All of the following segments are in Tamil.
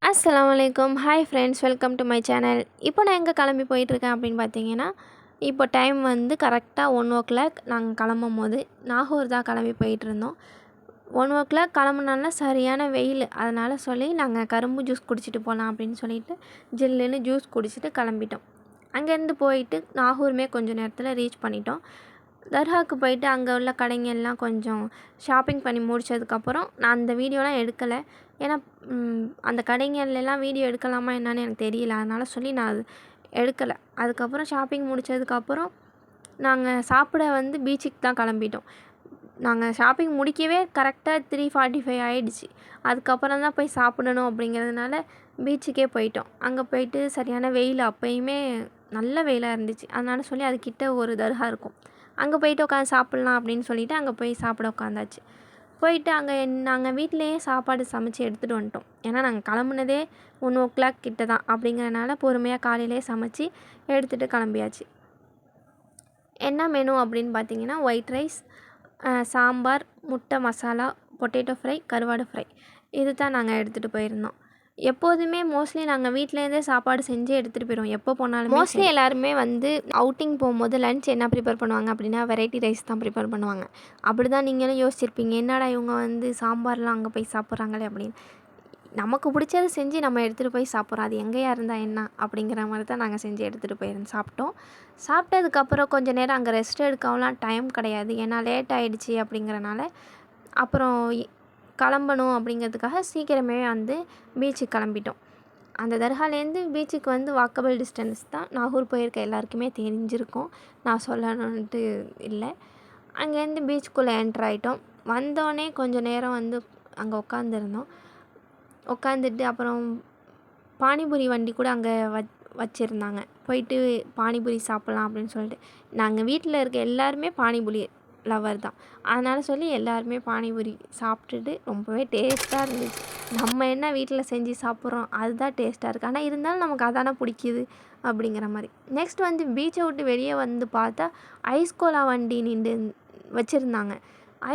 அஸ்ஸலாமு அலைக்கும். Hi friends, welcome to my channel. இப்போ நான் எங்கே கிளம்பி போயிட்டுருக்கேன் அப்படின்னு பார்த்தீங்கன்னா, இப்போ டைம் வந்து கரெக்டாக 1:00 நாங்கள் கிளம்பும்போது நாகூர் தான் கிளம்பி போயிட்டுருந்தோம். 1:00 கிளம்புனால சரியான வெயில். அதனால் சொல்லி நாங்கள் கரும்பு ஜூஸ் குடிச்சிட்டு போகலாம் அப்படின்னு சொல்லிட்டு ஜில்லுன்னு ஜூஸ் குடிச்சிட்டு கிளம்பிட்டோம். அங்கேருந்து போயிட்டு நாகூருமே கொஞ்சம் நேரத்தில் ரீச் பண்ணிட்டோம். தர்காவுக்கு போயிட்டு அங்கே உள்ள கடைங்கெல்லாம் கொஞ்சம் ஷாப்பிங் பண்ணி முடித்ததுக்கப்புறம் நான் அந்த வீடியோலாம் எடுக்கலை. ஏன்னா அந்த கடைங்கள்லாம் வீடியோ எடுக்கலாமா என்னான்னு எனக்கு தெரியல. அதனால் சொல்லி நான் அது எடுக்கலை. அதுக்கப்புறம் ஷாப்பிங் முடித்ததுக்கப்புறம் நாங்கள் சாப்பிட வந்து பீச்சுக்கு தான் கிளம்பிட்டோம். நாங்கள் ஷாப்பிங் முடிக்கவே கரெக்டாக 3:45 ஆகிடுச்சு. அதுக்கப்புறம் தான் போய் சாப்பிடணும் அப்படிங்கிறதுனால பீச்சுக்கே போயிட்டோம். அங்கே போயிட்டு சரியான வெயில், அப்போயுமே நல்ல வெயிலாக இருந்துச்சு. அதனால சொல்லி அதுக்கிட்ட ஒரு தர்கா இருக்கும், அங்கே போயிட்டு உட்காந்து சாப்பிட்லாம் அப்படின்னு சொல்லிவிட்டு அங்கே போய் சாப்பிட உட்காந்தாச்சு. போயிட்டு அங்கே நாங்கள் வீட்டிலையே சாப்பாடு சமைச்சி எடுத்துகிட்டு வந்துட்டோம். ஏன்னா நாங்கள் கிளம்புனதே 1:00 கிட்ட தான். அப்படிங்கிறனால பொறுமையாக காலையிலே சமைச்சி எடுத்துகிட்டு கிளம்பியாச்சு. என்ன மெனு அப்படின்னு பார்த்தீங்கன்னா, ஒயிட் ரைஸ், சாம்பார், முட்டை மசாலா, பொட்டேட்டோ ஃப்ரை, கருவாடு ஃப்ரை, இது தான் நாங்கள் எடுத்துகிட்டு போயிருந்தோம். எப்போதுமே மோஸ்ட்லி நாங்கள் வீட்டிலேருந்தே சாப்பாடு செஞ்சு எடுத்துகிட்டு போயிடுவோம். எப்போ போனாலுமே மோஸ்ட்லி எல்லாருமே வந்து அவுட்டிங் போகும்போது லன்ச் என்ன ப்ரிப்பேர் பண்ணுவாங்க அப்படின்னா, வெரைட்டி ரைஸ் தான் ப்ரிப்பேர் பண்ணுவாங்க. அப்படி தான் நீங்களும் யோசிச்சிருப்பீங்க, என்னடா இவங்க வந்து சாம்பார்லாம் அங்கே போய் சாப்பிட்றாங்களே அப்படின்னு. நமக்கு பிடிச்சது செஞ்சு நம்ம எடுத்துகிட்டு போய் சாப்பிட்றோம். அது எங்கேயா இருந்தால் என்ன அப்படிங்கிற மாதிரி தான் நாங்கள் செஞ்சு எடுத்துகிட்டு சாப்பிட்டோம். சாப்பிட்டதுக்கப்புறம் கொஞ்சம் நேரம் அங்கே ரெஸ்ட் எடுக்கவும் டைம் கிடையாது. ஏன்னா லேட் ஆகிடுச்சி அப்படிங்கிறனால அப்புறம் கிளம்பணும் அப்படிங்கிறதுக்காக சீக்கிரமே வந்து பீச்சுக்கு கிளம்பிட்டோம். அந்த தர்காலேருந்து பீச்சுக்கு வந்து வாக்கபிள் டிஸ்டன்ஸ் தான். நாகூர் போயிருக்க எல்லாருக்குமே தெரிஞ்சிருக்கும், நான் சொல்லணுன்ட்டு இல்லை. அங்கேருந்து பீச்சுக்குள்ளே என்ட்ரு ஆகிட்டோம். வந்தோடனே கொஞ்சம் நேரம் வந்து அங்கே உட்காந்துருந்தோம். உட்காந்துட்டு அப்புறம் பானிபூரி வண்டி கூட அங்கே வச்சுருந்தாங்க. போயிட்டு பானிபூரி சாப்பிட்லாம் அப்படின்னு சொல்லிட்டு, நாங்கள் வீட்டில் இருக்க எல்லாருமே பானிபூரி லவர் தான். அதனால் சொல்லி எல்லாருமே பானிபூரி சாப்பிட்டுட்டு ரொம்பவே டேஸ்ட்டாக இருந்துச்சு. நம்ம என்ன வீட்டில் செஞ்சு சாப்பிட்றோம், அதுதான் டேஸ்ட்டாக இருக்குது. ஆனால் இருந்தாலும் நமக்கு அதானே பிடிக்குது அப்படிங்கிற மாதிரி. நெக்ஸ்ட் வந்து பீச்சை விட்டு வெளியே வந்து பார்த்தா ஐஸ் கோலா வண்டி நின்று வச்சுருந்தாங்க.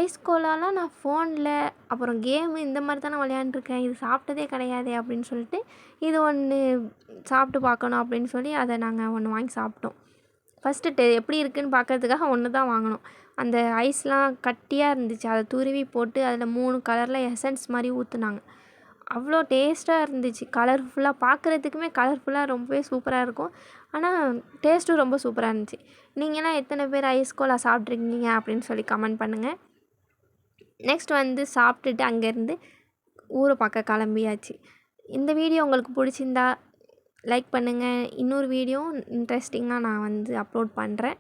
ஐஸ் கோலாலாம் நான் ஃபோனில் அப்புறம் கேமு இந்த மாதிரி தானே விளையாண்டுருக்கேன், இது சாப்பிட்டதே கிடையாதே அப்படின்னு சொல்லிட்டு இது ஒன்று சாப்பிட்டு பார்க்கணும் அப்படின்னு சொல்லி அதை நாங்கள் ஒன்று வாங்கி சாப்பிட்டோம். ஃபஸ்ட்டு எப்படி இருக்குதுன்னு பார்க்கறதுக்காக ஒன்று தான் வாங்கினோம். அந்த ஐஸ்லாம் கட்டியாக இருந்துச்சு. அதை துருவி போட்டு அதில் 3 கலரில் எசன்ஸ் மாதிரி ஊற்றுனாங்க. அவ்வளோ டேஸ்ட்டாக இருந்துச்சு. கலர்ஃபுல்லாக பார்க்குறதுக்குமே கலர்ஃபுல்லாக ரொம்பவே சூப்பராக இருக்கும். ஆனால் டேஸ்ட்டும் ரொம்ப சூப்பராக இருந்துச்சு. நீங்களாம் எத்தனை பேர் ஐஸ் கோலா சாப்பிட்ருக்கீங்க அப்படின்னு சொல்லி கமெண்ட் பண்ணுங்கள். நெக்ஸ்ட் வந்து சாப்பிட்டுட்டு அங்கேருந்து ஊரை பார்க்க கிளம்பியாச்சு. இந்த வீடியோ உங்களுக்கு பிடிச்சிருந்தா லைக் பண்ணுங்கள். இன்னொரு வீடியோ இன்ட்ரெஸ்டிங்காக நான் வந்து அப்லோட் பண்ணுறேன்.